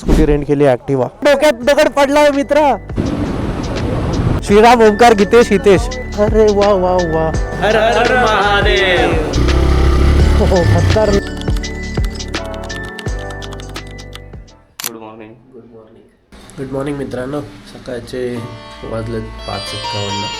Scooty rent केली ऍक्टिवा. डोक्यात दगड पडलाय मित्रा. श्रीराम ओमकार गीतेश हितेश. अरे वा वा वा. हर हर महादेव. हो खतर. गुड मॉर्निंग मित्रांनो. सकाळचे वाजलेत 5:51.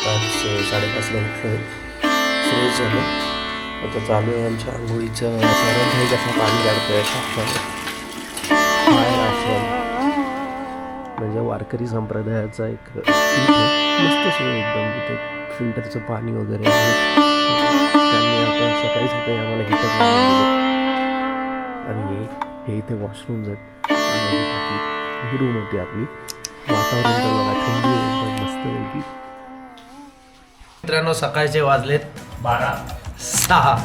5:30ला उठलो आहे. फ्रेश झालो. आता चालू आहे आमच्या आंघोळीचं सरण. कसं पाणी काढतोय म्हणजे वारकरी संप्रदायाचा एक मस्त सोय एकदम. तिथे फिल्टरचं पाणी वगैरे आहे. त्यांनी आता सकाळी सकाळी आम्हाला हिटर आणि हे इथे वॉशरूम्स आहेत. ही रूम होती आपली. वातावरण तर बघा, थंडी एकदम मस्त पैकी. मित्रांनो सकाळचे वाजलेत 12:06.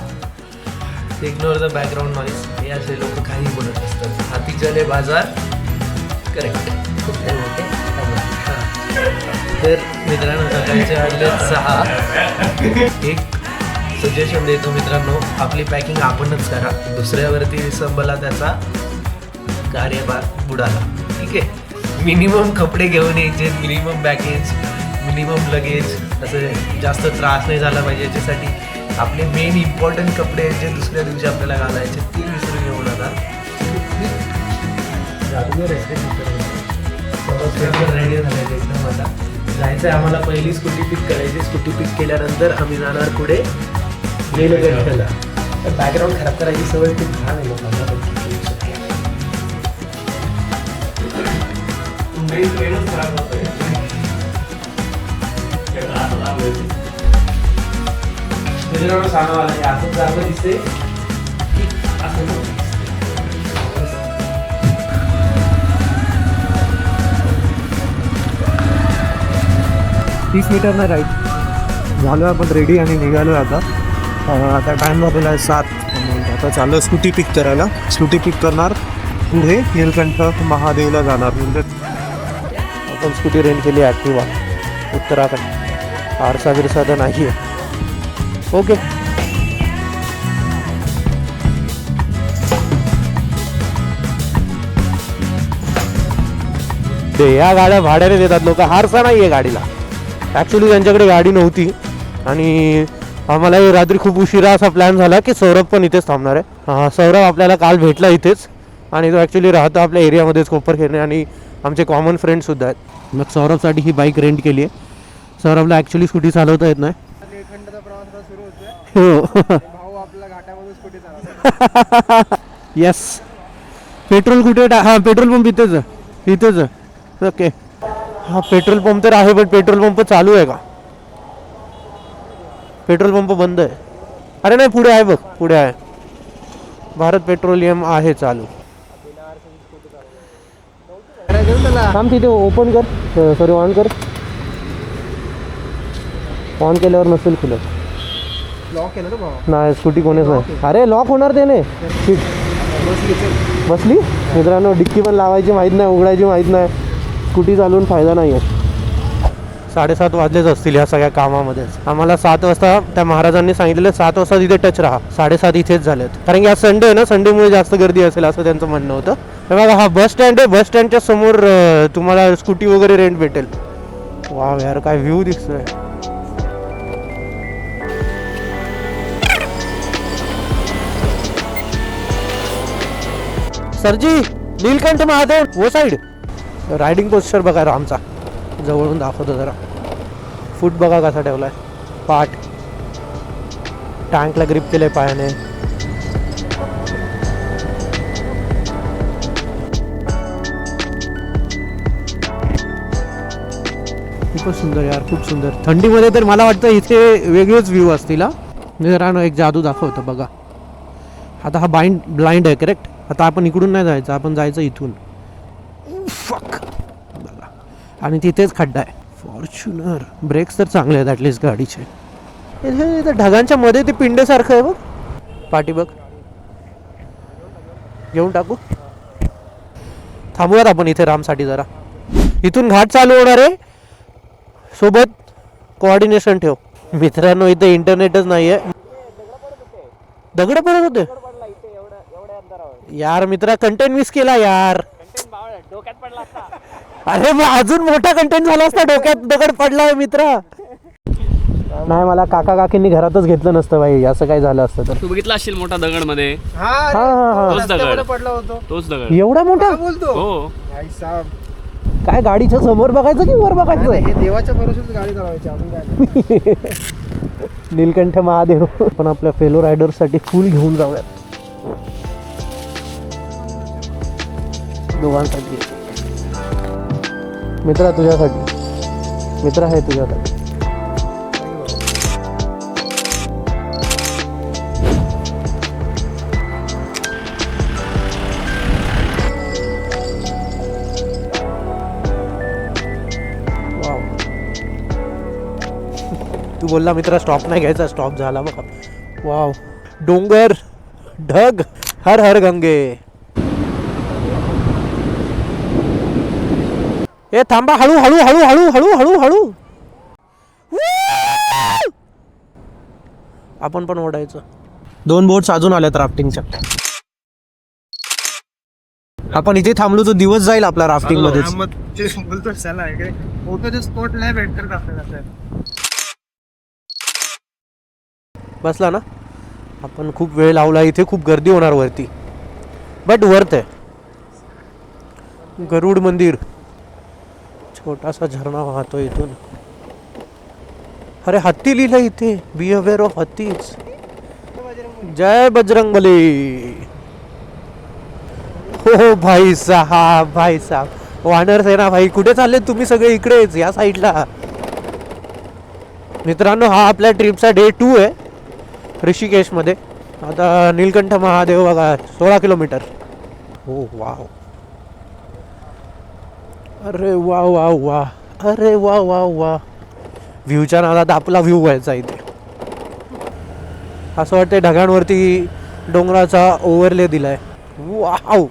Ignore the background noise. हे असे लोक काही बोलत असतात. हाती चले बाजार. करेक्ट. तर मित्रांनो सकाळचे वाजलेत 6. एक सजेशन देतो मित्रांनो, आपली पॅकिंग आपणच करा. दुसऱ्यावरती विसंबला त्याचा कार्यभार बुडाला. ठीक आहे. मिनिमम कपडे घेऊन यायचे, मिनिमम बॅगेज, मिनिमम लगेज. असं जास्त त्रास नाही झाला पाहिजे. याच्यासाठी आपले मेन इम्पॉर्टंट कपडे जे दुसऱ्या दिवशी आपल्याला घालायचे ते विसरून घेऊन आता रेडी झाले एकदम. आता जायचं आहे आम्हाला. पहिली स्कूटी पिक करायची. स्कूटी पिक केल्यानंतर आम्ही जाणार पुढे नीलकंठला. बॅकग्राऊंड खराब करायची सवय खूप छान आहे लोकांना. खराब होतोय. सांगावं लागेल असं जागा दिसते की असं 30 मीटर नाही राईट झालो. आपण रेडी आणि निघालो आता. आता टाईम झालेला आहे 7. आता चालू स्कूटी पिक करायला. स्कूटी पिक करणार पुढे नीलकंठ महादेवला जाणार. म्हणजे आपण स्कूटी रेंट केली ॲक्टिवा. उत्तराखंड. आरसा बिरसा तर नाही आहे. ओके. या गाड्या भाड्याने देतात लोक. हारसा नाही आहे गाडीला. ॲक्च्युली त्यांच्याकडे गाडी नव्हती आणि आम्हाला रात्री खूप उशिरा असा प्लॅन झाला की सौरभ पण इथेच थांबणार आहे. सौरभ आपल्याला काल भेटला इथेच आणि तो ॲक्च्युली राहतो आपल्या एरियामध्येच कोपरखेरणे आणि आमचे कॉमन फ्रेंडसुद्धा आहेत. मग सौरभसाठी ही बाईक रेंट केली आहे. सौरभला ॲक्च्युली स्कूटी चालवता येत नाही. येस. पेट्रोल कुठे हां पेट्रोल पंप इथेच. ओके. हा पेट्रोल पंप तर आहे पण पेट्रोल पंप चालू आहे का? पेट्रोल पंप बंद आहे. अरे नाही पुढे आहे बघ. पुढे आहे. भारत पेट्रोलियम आहे चालू. थांब तिथे ओपन कर. सॉरी ऑन कर. ऑन केल्यावर नसेल खुलत. लॉक केलं तर नाही. स्कूटी कोणीच नाही. अरे लॉक होणार त्याने. बसली मित्रांनो. डिक्की पण लावायची माहीत नाही, उघडायची माहीत नाही. स्कूटी चालवून फायदा नाही आहे. 7:30 वाजलेच असतील या सगळ्या कामामध्येच. आम्हाला 7 वाजता त्या महाराजांनी सांगितलेलं 7 वाजता तिथे टच राहा. 7:30 इथेच झालेत. कारण की आज संडे आहे ना. संडेमुळे जास्त गर्दी असेल असं त्यांचं म्हणणं होतं. हे बघा हा बस स्टँड आहे. बस स्टँडच्या समोर तुम्हाला स्कूटी वगैरे रेंट भेटेल. वाव यार काय व्ह्यू दिसतोय. सरजी नीलकंठ महादेव वो साईड. रायडिंग पोस्चर बघा रामचा. जवळून दाखवतो जरा. फूट बघा कसा ठेवलाय. पाठ टँकला ग्रिप केलंय पायाने. खूपच सुंदर यार. खूप सुंदर. थंडीमध्ये तर मला वाटतं इथे वेगळेच व्ह्यू असतील. जरा एक जादू दाखवतं बघा. आता हा ब्लाइंड आहे करेक्ट. आता आपण इकडून नाही जायचं. आपण जायचं इथून. फक बघा. आणि तिथेच खड्डा आहे. फॉर्च्युनर. ब्रेक्स तर चांगले आहेत ॲटलिस्ट गाडीचे. हे ढगांच्या मध्ये ते पिंडेसारखं आहे बघ. पाठी बघ. घेऊन टाकू. थांबूयात आपण इथे रामसाठी जरा. इथून घाट चालू होणार आहे. सोबत कोऑर्डिनेशन ठेव. मित्रांनो इथे इंटरनेटच नाही आहे. दगड पडत होते यार. मित्रा कंटेंट मिस केला यार. अरे मग अजून मोठा कंटेंट झाला असता. डोक्यात दगड पडलाय मित्र. नाही मला काका काकींनी घरातच घेतलं नसतं भाई. असं काय झालं असतं तर. तू बघितला असशील मोठा दगड मध्ये. हा तोच दगड पडला होतो. तोच दगड. एवढा मोठा. बोलतो हो भाई साहब, काय गाडीच्या समोर बघायचं की वर बघायचं. हे देवाच्या भरोशाच गाडी चालवायची आपण काय. नीलकंठ महादेव. पण आपल्या फेलो रायडर्स साठी फुल घेऊन जाऊयात दोघांसाठी. मित्रा तुझ्यासाठी. मित्र आहे तुझ्यासाठी. तू बोलला मित्रा स्टॉप नाही घ्यायचा. स्टॉप झाला बघा. वाव. डोंगर ढग हर हर गंगे. ए थांबा. हळू हळू हळू हळू हळू हळू हळू. आपण पण ओढायचं. 2 बोट्स अजून आल्यात राफ्टिंगच्या. आपण इथे थांबलो तर दिवस जाईल आपला राफ्टिंग मध्येच. बोलतो चला इकडे फोटोचे स्पॉट नाही भेटतात आपल्याला. बसला ना. आपण खूप वेळ लावला. इथे खूप गर्दी होणार वरती, बट वर्थ आहे. गरुड मंदिर. छोटासा झरणा वाहतो इथून. अरे हत्ती लिहिलं इथे. बी अवेअर ऑफ हत्तीज. जय बजरंगबली. हो भाई साहब. भाई साहब वानर सेना भाई. कुठे चालले तुम्ही सगळे. इकडेच या साईडला. मित्रांनो हा आपल्या ट्रिपचा डे 2 आहे ऋषिकेशमध्ये. आता नीलकंठ महादेव बघा 16 किलोमीटर. हो वाव. अरे वा वा वा. अरे वा वा वा. व्ह्यूच्या नादात आपला व्ह्यू व्हायचा इथे. असं वाटतंय ढगांवरती डोंगराचा ओव्हरले दिलाय. वाव.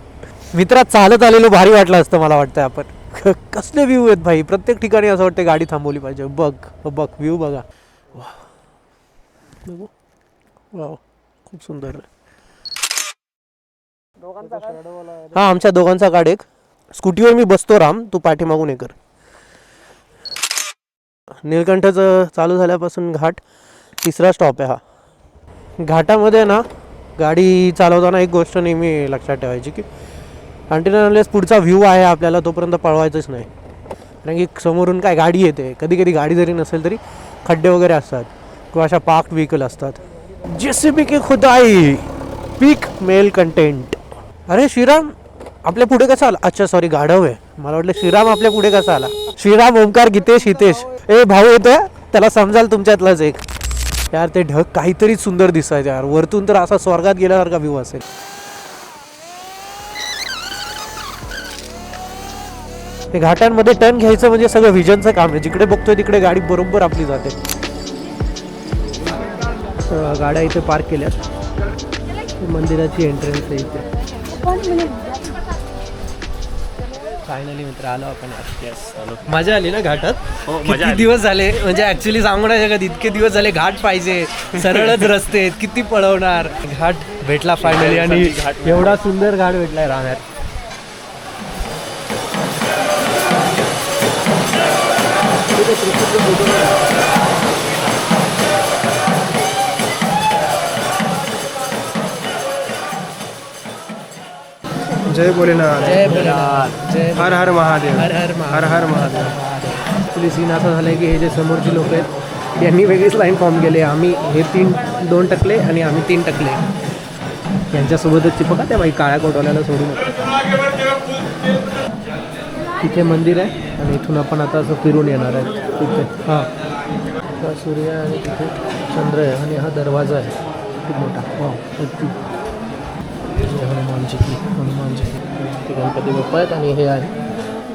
मित्रा चालत आलेलो भारी वाटलं असतं मला वाटतंय. आपण कसले व्ह्यू आहेत भाई. प्रत्येक ठिकाणी असं वाटतं गाडी थांबवली पाहिजे. बघ बघ व्ह्यू बघा. वा वाव. खूप सुंदर. हा आमच्या दोघांचा गाड एक. स्कूटीवर मी बसतो राम. तू पाठीमागून हे कर. नीलकंठचं चालू झाल्यापासून घाट 3रा स्टॉप आहे हा. घाटामध्ये ना गाडी चालवताना एक गोष्ट नेहमी लक्षात ठेवायची की अनलेस पुढचा व्ह्यू आहे आपल्याला तोपर्यंत पळवायचंच नाही. कारण की समोरून काय गाडी येते. कधी कधी गाडी जरी नसेल तरी खड्डे वगैरे असतात किंवा अशा पार्क्ड व्हेकल असतात. जेसीबी की खुदाई. पीक मेल कंटेंट. अरे श्रीराम आपल्या पुढे कसा आला. अच्छा सॉरी गाढव आहे. मला वाटलं श्रीराम आपल्या पुढे कसा आला. श्रीराम ओमकार गीतेश हितेश. ए भाऊ येतोय. त्याला समजाल तुमच्यातलाच एक. यार ते ढग काहीतरी सुंदर दिसायचे यार. वरतून तर असा स्वर्गात गेल्यासारखा व्ह्यू असेल. हे घाटांमध्ये टर्न घ्यायचं म्हणजे सगळं विजनचं काम आहे. जिकडे बघतोय तिकडे गाडी बरोबर आपली जाते. गाड्या इथे पार्क केल्यात. मंदिराची एंट्रन्स आहे इथे. फायनली मित्र आलो आपण. मजा आली ना घाटात. किती दिवस झाले म्हणजे ऍक्च्युली सांगू नाही शकत. इतके दिवस झाले. घाट पाहिजे. सरळच रस्ते आहेत. किती पळवणार. घाट भेटला फायनली. आणि एवढा सुंदर घाट भेटलाय राहण्यात. जय भोलेनाथ. जय भोलेनाथ. जय हर हर महादेव. हर हर हर हर महादेव. ॲक्च्युली सीन असा झाला आहे की हे जे समोरचे लोक आहेत यांनी वेगळीच लाईन फॉर्म केली. आम्ही हे 2 टकले आणि आम्ही 3 टकले. यांच्यासोबतच चिपका त्या बाई काळ्या कोटवाल्याला सोडू नका. तिथे मंदिर आहे आणि इथून आपण आता असं फिरून येणार आहे. तिथे हां सूर्य आहे आणि तिथे चंद्र आहे आणि हा दरवाजा आहे खूप मोठा. हनुमानजी ते गणपती बाप्पा आहेत आणि हे आहे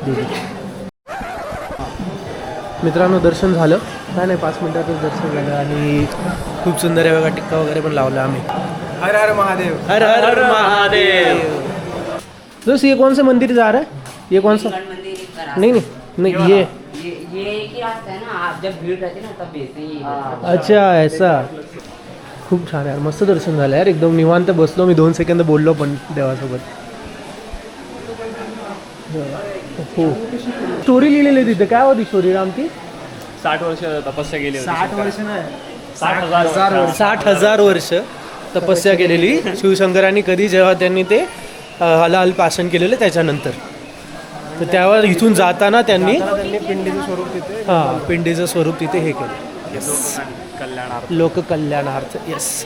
देवी. मित्रांनो दर्शन झालं. काय नाही 5 मिनिटातच दर्शन झालं आणि खूप सुंदर आहे बघा. टिक्का वगैरे पण लावला आम्ही. हर हर महादेव. हर हर महादेव. दोस्त ये कौन सा मंदिर जा रहा है. ये कौन सा. नहीं ये एक ही रास्ता है ना. आप जब भीड़ रहती है ना तब बेचते हैं. अच्छा ऐसा. खूप छान यार. मस्त दर्शन झालं यार. एकदम निवांत बसलो मी. 2 सेकंद बोललो पण देवासोबत. हो स्टोरी लिहिलेली तिथे काय होती स्टोरी रामची 60 वर्ष तपस्या केली होती. 60 वर्ष नाही 60,000 वर्ष. 60,000 वर्ष तपस्या केलेली शिवशंकरांनी कधी जेव्हा त्यांनी ते हलाल पाषण केलेलं त्याच्यानंतर. तर त्यावर इथून जाताना त्यांनी पिंडीचं स्वरूप तिथे पिंडीचं स्वरूप तिथे हे केलं. येस कल्याणार्थ. लोककल्याणार्थ. येस.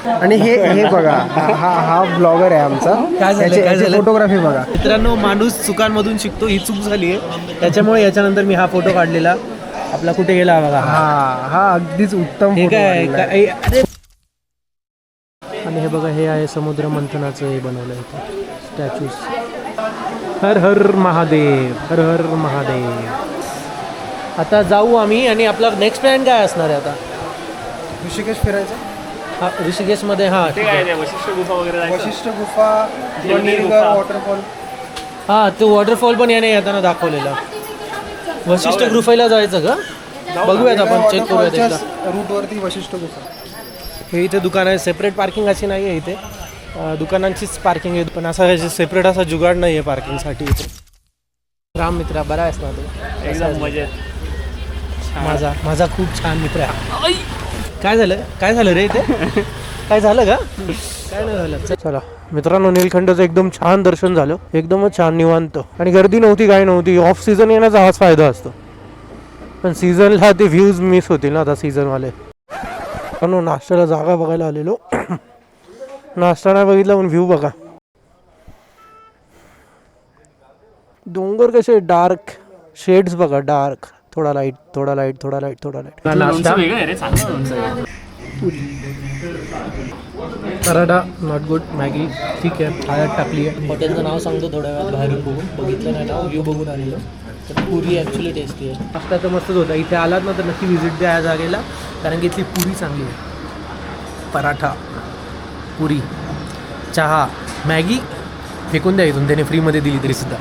आणि हे बघा हा ब्लॉगर आहे आमचा. काय झालं? फोटोग्राफी बघा मित्रांनो, माणूस चुकांमधून शिकतो. ही चूक झाली आहे त्याच्यामुळे याच्यानंतर मी हा फोटो काढलेला. आपला कुठे गेला बघा हा अगदीच उत्तम हे photo काय काढलाय. काय- अरे आणि हे बघा हे आहे समुद्र मंथनाचं हे बनवलं इथं स्टॅच्यूज. हर हर महादेव, हर हर महादेव. आता जाऊ आम्ही आणि आपला नेक्स्ट प्लॅन काय असणार आहे आता? ऋषिकेश फिरायचं. हा ऋषिकेशमध्ये. हां ते काय ते वशिष्ठ गुफा वगैरे जायचं? वशिष्ठ गुफा जलनी वॉटरफॉल गुफा. वॉटरफॉल हां तो वॉटरफॉल पण याने येताना दाखवलेला. वशिष्ठ गुफेला जायचं का? बघूयात आपण, चेक करूयात एकदा. रूटवरती वशिष्ठ गुफा. हे इथे दुकान आहे. सेपरेट पार्किंग अशी नाही आहे इथे. दुकानांचीच पार्किंग आहे पण असा सेपरेट असा जुगाड नाही आहे पार्किंगसाठी इथे. राम मित्रा बरा आहेस ना तू? एकदम मजेत. माझा खूप छान मित्र आहे. काय झालं रे इथे? काय झालं का? काय नाही झालं. चला मित्रांनो, नीलखंडाचं एकदम छान दर्शन झालं. एकदमच छान निवांत आणि गर्दी नव्हती, काय नव्हती. ऑफ सीझन येण्याचा हाच फायदा असतो. पण सीझनला ते व्ह्यूज मिस होतील ना आता सीझनवाले. कारण नाश्त्याला जागा बघायला आलेलो. नाश्ता नाही बघितला पण व्ह्यू बघा. डोंगर कसे डार्क शेड्स बघा. डार्क, थोडा लाईट, थोडा लाईट, थोडा लाईट, थोडा लाईट. लोणचं वेगळं आहे रे, चांगलं लोणचं आहे. Paratha not good. मॅगी ठीक आहे, हळद टाकली आहे. हॉटेलचं नाव सांगतो थोड्या वेळात बाहेरून बघून. बघितलं नाही नाव, व्ह्यू बघून आलेलो. तर पुरी ॲक्च्युली टेस्टी आहे. नाश्ता तर मस्तच होता. इथे आलात ना तर नक्की व्हिजिट द्या या जागेला, कारण की इथली पुरी चांगली आहे. पराठा, पुरी, चहा, मॅगी फेकून द्या इथून. त्याने फ्रीमध्ये दिली तरी सुद्धा,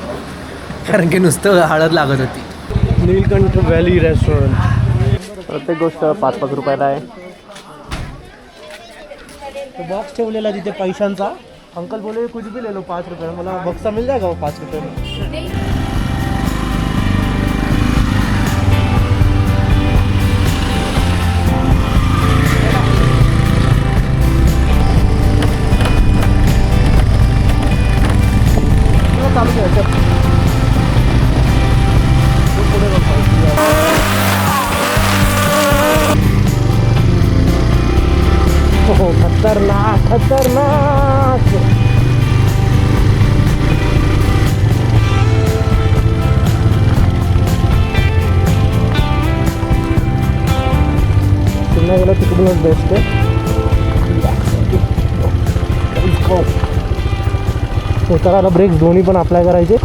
कारण की नुसतं हळद लागत होती. Nilkanth valley restaurant. प्रत्येक गोष्ट 5-5 रुपयाला आहे. तो बॉक्स ठेवलेला तिथे पैशांचा. अंकल बोले कुछ भी ले लो 5 रुपये. मला बॉक्सचा मिल जाएगा 5 रुपये में? चालू घ्यायचं. हो खतरनाक खतरनाक. पुन्हा गेलं तिकडूनच बेस्ट आहे. उतरायला ब्रेक्स दोन्ही पण अप्लाय करायचे.